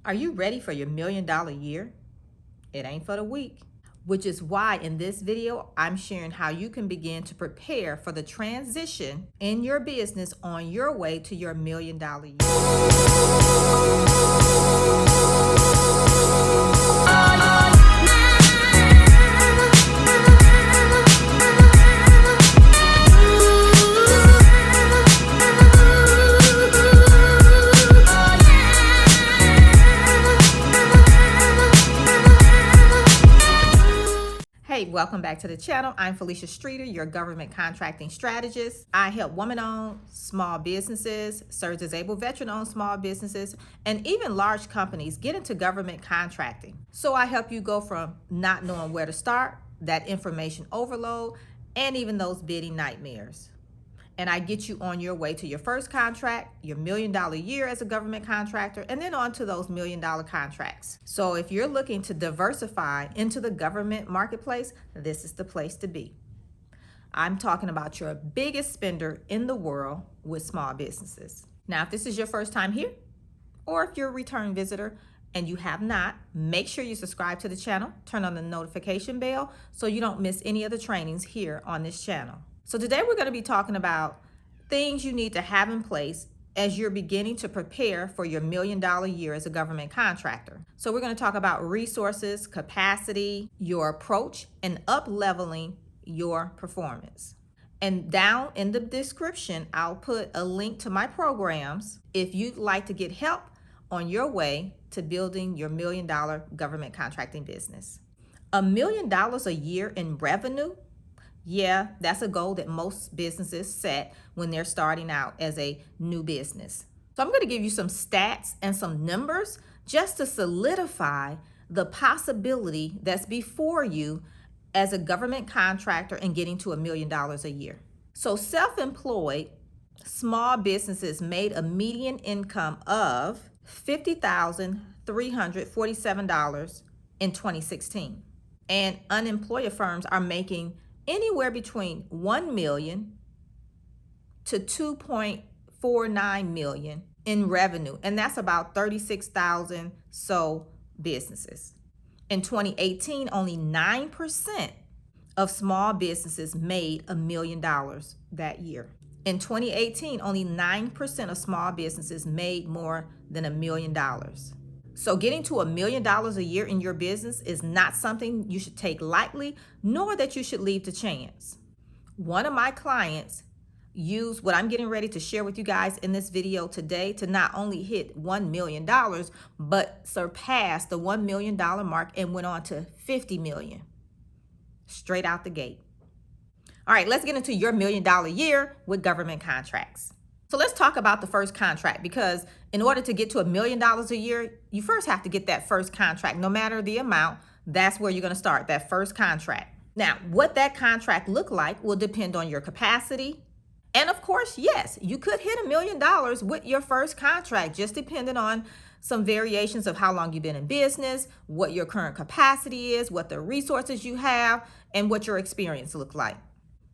Are you ready for your $1 million year? It ain't for the weak. Which is why in this video, I'm sharing how you can begin to prepare for the transition in your business on your way to your $1 million year. Hey, welcome back to the channel. I'm Felicia Streeter, your government contracting strategist. I help woman-owned small businesses, service-disabled veteran-owned small businesses, and even large companies get into government contracting. So I help you go from not knowing where to start, that information overload, and even those bidding nightmares. And I get you on your way to your first contract, your $1 million year as a government contractor, and then on to those $1 million contracts. So if you're looking to diversify into the government marketplace, this is the place to be. I'm talking about your biggest spender in the world with small businesses. Now, if this is your first time here, or if you're a return visitor and you have not, make sure you subscribe to the channel, turn on the notification bell so you don't miss any of the trainings here on this channel. So today we're going to be talking about things you need to have in place as you're beginning to prepare for your $1 million year as a government contractor. So we're going to talk about resources, capacity, your approach, and up-leveling your performance. And down in the description, I'll put a link to my programs if you'd like to get help on your way to building your $1 million government contracting business. $1 million a year in revenue? Yeah, that's a goal that most businesses set when they're starting out as a new business. So I'm going to give you some stats and some numbers just to solidify the possibility that's before you as a government contractor and getting to $1 million a year. So self-employed small businesses made a median income of $50,347 in 2016. And unemployed firms are making anywhere between 1 million to 2.49 million in revenue. And that's about 36,000 so businesses. In 2018, only 9% of small businesses made $1 million that year. In 2018, only 9% of small businesses made more than $1 million. So getting to $1 million a year in your business is not something you should take lightly, nor that you should leave to chance. One of my clients used what I'm getting ready to share with you guys in this video today to not only hit $1 million, but surpass the $1 million mark and went on to 50 million straight out the gate. All right, let's get into your $1 million year with government contracts. So let's talk about the first contract, because in order to get to $1 million a year, you first have to get that first contract. No matter the amount, that's where you're going to start, that first contract. Now, what that contract look like will depend on your capacity. And of course, yes, you could hit $1 million with your first contract, just depending on some variations of how long you've been in business, what your current capacity is, what the resources you have, and what your experience look like.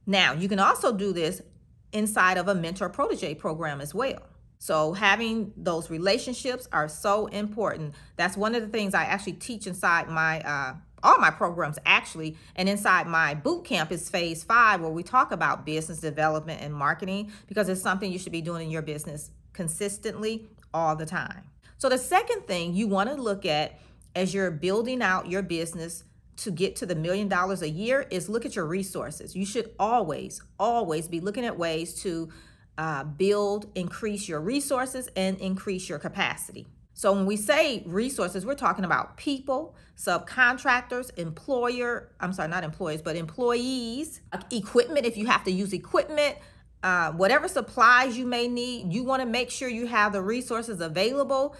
Now, you can also do this inside of a mentor protege program as well. So having those relationships are so important. That's one of the things I actually teach inside my all my programs actually, and inside my boot camp is phase 5, where we talk about business development and marketing, because it's something you should be doing in your business consistently all the time. So the second thing you want to look at as you're building out your business to get to the $1 million a year is look at your resources. You should always be looking at ways to increase your resources and increase your capacity. So when we say resources, we're talking about people, subcontractors, employees, equipment, if you have to use equipment, whatever supplies you may need, you want to make sure you have the resources available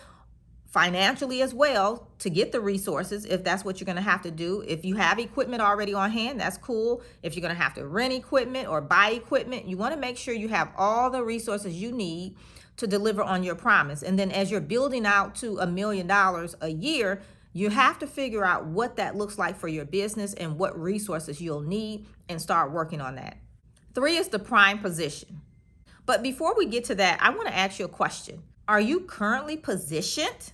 financially as well to get the resources, if that's what you're going to have to do. If you have equipment already on hand, that's cool. If you're going to have to rent equipment or buy equipment, you want to make sure you have all the resources you need to deliver on your promise. And then as you're building out to $1 million a year, you have to figure out what that looks like for your business and what resources you'll need and start working on that. 3 is the prime position. But before we get to that, I want to ask you a question. Are you currently positioned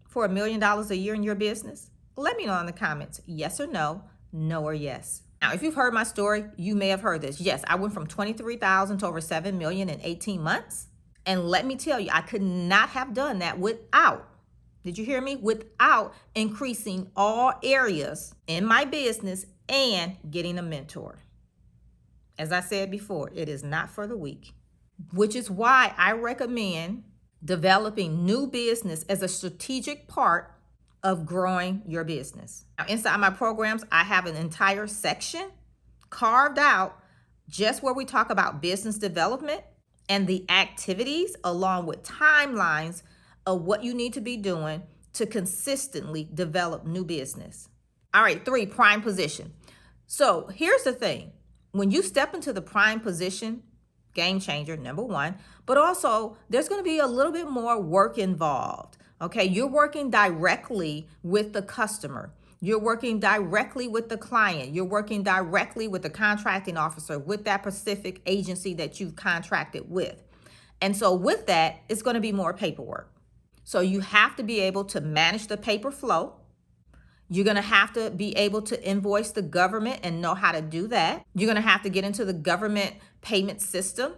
for $1 million a year in your business? Let me know in the comments, yes or no, no or yes. Now, if you've heard my story, you may have heard this. Yes, I went from 23,000 to over 7 million in 18 months. And let me tell you, I could not have done that without, did you hear me? Without increasing all areas in my business and getting a mentor. As I said before, it is not for the weak, which is why I recommend developing new business as a strategic part of growing your business. Now, inside my programs, I have an entire section carved out just where we talk about business development and the activities along with timelines of what you need to be doing to consistently develop new business. All right, 3, prime position. So here's the thing. When you step into the prime position, game changer, number 1, but also there's going to be a little bit more work involved. Okay, you're working directly with the customer. You're working directly with the client. You're working directly with the contracting officer, with that specific agency that you've contracted with. And so with that, it's going to be more paperwork. So you have to be able to manage the paper flow. You're going to have to be able to invoice the government and know how to do that. You're going to have to get into the government payment system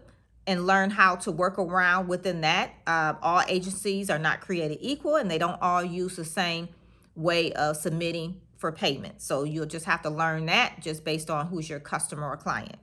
and learn how to work around within that. All agencies are not created equal, and they don't all use the same way of submitting for payment. So you'll just have to learn that just based on who's your customer or client.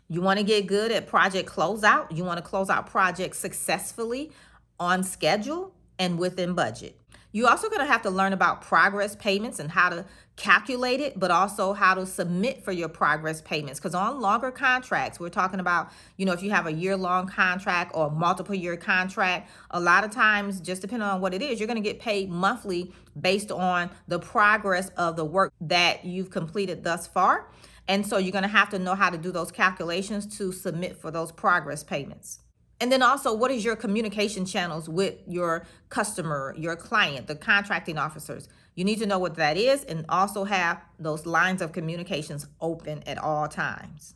You want to get good at project closeout. You want to close out projects successfully on schedule and within budget. You're also going to have to learn about progress payments and how to calculate it, but also how to submit for your progress payments. Because on longer contracts, we're talking about, if you have a year-long contract or multiple year contract, a lot of times, just depending on what it is, you're going to get paid monthly based on the progress of the work that you've completed thus far. And so you're going to have to know how to do those calculations to submit for those progress payments. And then also, what is your communication channels with your customer, your client, the contracting officers? You need to know what that is and also have those lines of communications open at all times.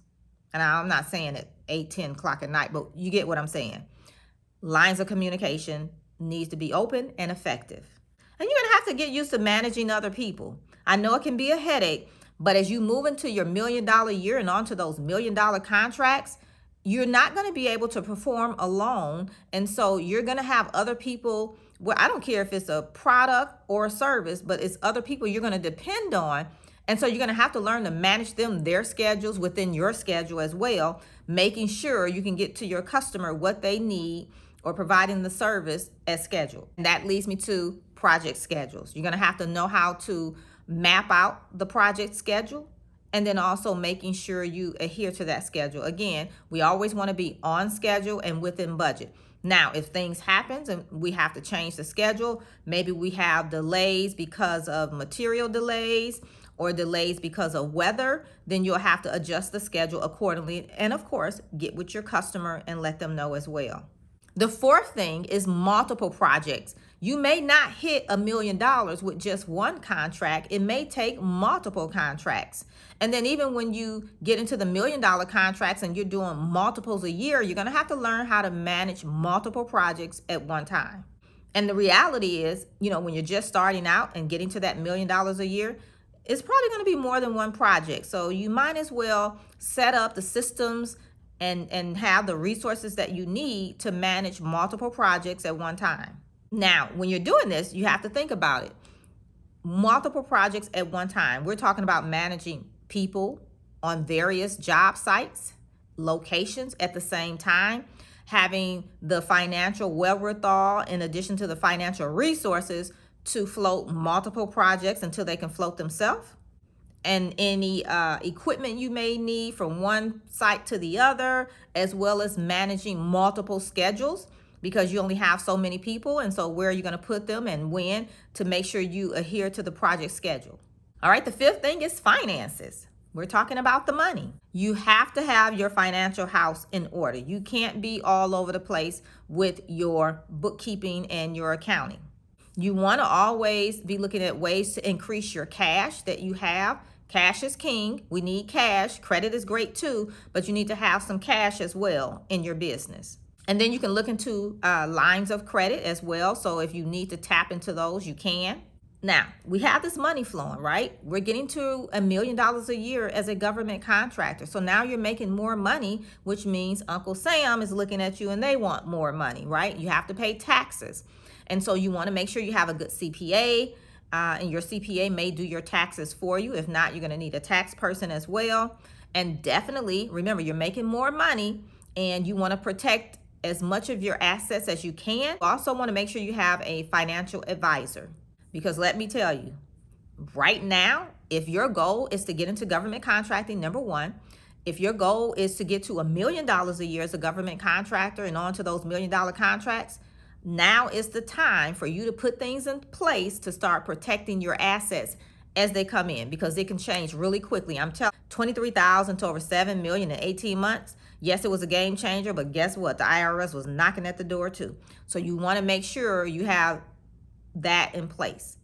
And I'm not saying at 8, 10 o'clock at night, but you get what I'm saying. Lines of communication needs to be open and effective. And you're going to have to get used to managing other people. I know it can be a headache, but as you move into your $1 million year and onto those $1 million contracts, you're not going to be able to perform alone. And so you're going to have other people. Well, I don't care if it's a product or a service, but it's other people you're going to depend on. And so you're going to have to learn to manage their schedules within your schedule as well, making sure you can get to your customer what they need or providing the service as scheduled. And that leads me to project schedules. You're going to have to know how to map out the project schedule, and then also making sure you adhere to that schedule. Again, we always want to be on schedule and within budget. Now, if things happen and we have to change the schedule, maybe we have delays because of material delays or delays because of weather, then you'll have to adjust the schedule accordingly. And of course, get with your customer and let them know as well. The 4th thing is multiple projects. You may not hit $1 million with just one contract. It may take multiple contracts. And then even when you get into the $1 million contracts and you're doing multiples a year, you're going to have to learn how to manage multiple projects at one time. And the reality is, when you're just starting out and getting to that $1 million a year, it's probably going to be more than one project. So you might as well set up the systems and have the resources that you need to manage multiple projects at one time. Now, when you're doing this, you have to think about it. Multiple projects at one time. We're talking about managing people on various job sites, locations at the same time, having the financial wherewithal in addition to the financial resources to float multiple projects until they can float themselves. And any equipment you may need from one site to the other, as well as managing multiple schedules because you only have so many people. And so where are you going to put them and when to make sure you adhere to the project schedule. All right, the 5th thing is finances. We're talking about the money. You have to have your financial house in order. You can't be all over the place with your bookkeeping and your accounting. You want to always be looking at ways to increase your cash that you have. Cash is king. We need cash. Credit is great too, but you need to have some cash as well in your business. And then you can look into lines of credit as well. So if you need to tap into those, you can. Now, we have this money flowing, right? We're getting to $1 million a year as a government contractor. So now you're making more money, which means Uncle Sam is looking at you and they want more money, right? You have to pay taxes. And so you want to make sure you have a good CPA, and your CPA may do your taxes for you. If not, you're going to need a tax person as well. And definitely remember, you're making more money and you want to protect as much of your assets as you can. You also want to make sure you have a financial advisor. Because let me tell you, right now, if your goal is to get into government contracting, number one, if your goal is to get to $1 million a year as a government contractor and on to those $1 million contracts, now is the time for you to put things in place to start protecting your assets as they come in, because it can change really quickly. I'm telling you, 23,000 to over 7 million in 18 months. Yes, it was a game changer, but guess what? The IRS was knocking at the door too. So you want to make sure you have that in place.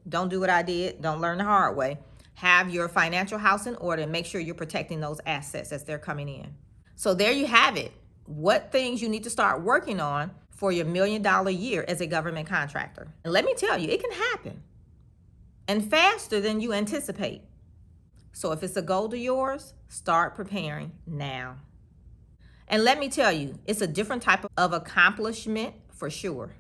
Don't do what I did. Don't learn the hard way. Have your financial house in order and make sure you're protecting those assets as they're coming in. So there you have it. What things you need to start working on for your $1 million year as a government contractor. And let me tell you, it can happen and faster than you anticipate. So if it's a goal of yours, start preparing now. And let me tell you, it's a different type of accomplishment for sure.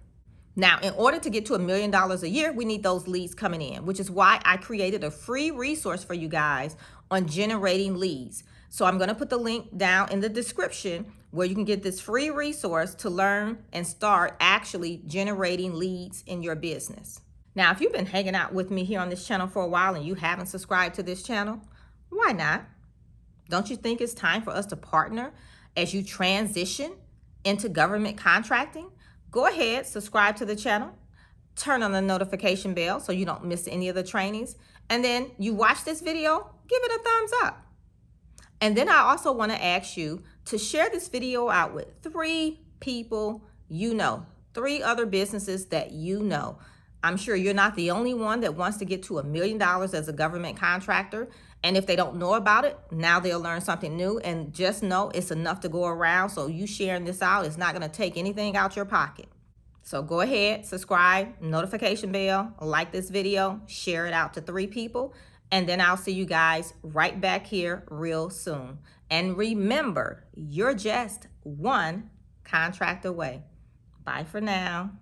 Now, in order to get to $1 million a year, we need those leads coming in, which is why I created a free resource for you guys on generating leads. So I'm going to put the link down in the description where you can get this free resource to learn and start actually generating leads in your business. Now, if you've been hanging out with me here on this channel for a while and you haven't subscribed to this channel, why not? Don't you think it's time for us to partner as you transition into government contracting? Go ahead, subscribe to the channel, turn on the notification bell so you don't miss any of the trainings. And then you watch this video, give it a thumbs up. And then I also want to ask you to share this video out with 3 people you know, 3 other businesses that you know. I'm sure you're not the only one that wants to get to $1 million as a government contractor. And if they don't know about it, now they'll learn something new. And just know it's enough to go around. So you sharing this out is not going to take anything out your pocket. So go ahead, subscribe, notification bell, like this video, share it out to 3 people. And then I'll see you guys right back here real soon. And remember, you're just one contract away. Bye for now.